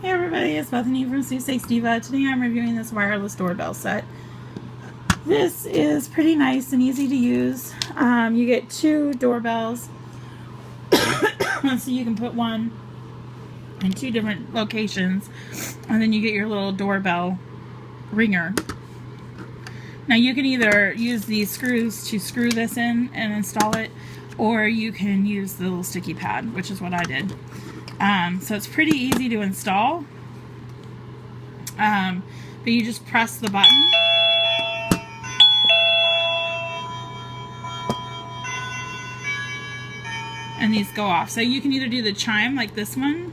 Hey everybody, it's Bethany from Sue Sakes Diva. Today I'm reviewing this wireless doorbell set. This is pretty nice and easy to use. You get 2 doorbells, so you can put one in 2 different locations, and then you get your little doorbell ringer. Now you can either use these screws to screw this in and install it, or you can use the little sticky pad, which is what I did. So it's pretty easy to install, but you just press the button and these go off. So you can either do the chime like this one,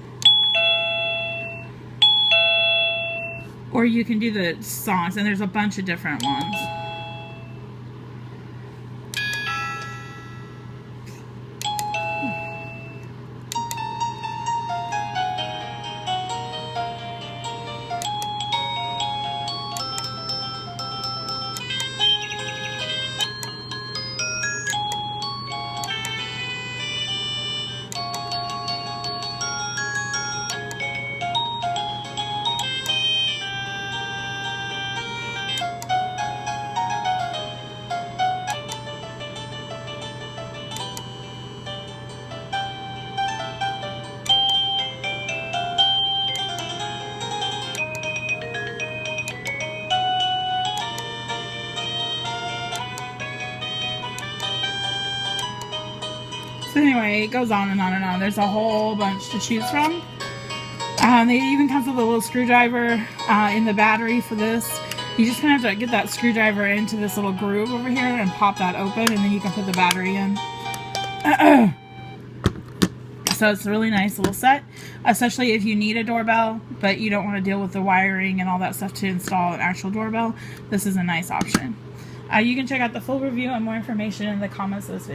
or you can do the songs, and there's a bunch of different ones. So anyway, it goes on and on and on. There's a whole bunch to choose from. It even comes with a little screwdriver in the battery for this. You just kind of have to get that screwdriver into this little groove over here and pop that open, and then you can put the battery in. So it's a really nice little set, especially if you need a doorbell, but you don't want to deal with the wiring and all that stuff to install an actual doorbell. This is a nice option. You can check out the full review and more information in the comments of this video.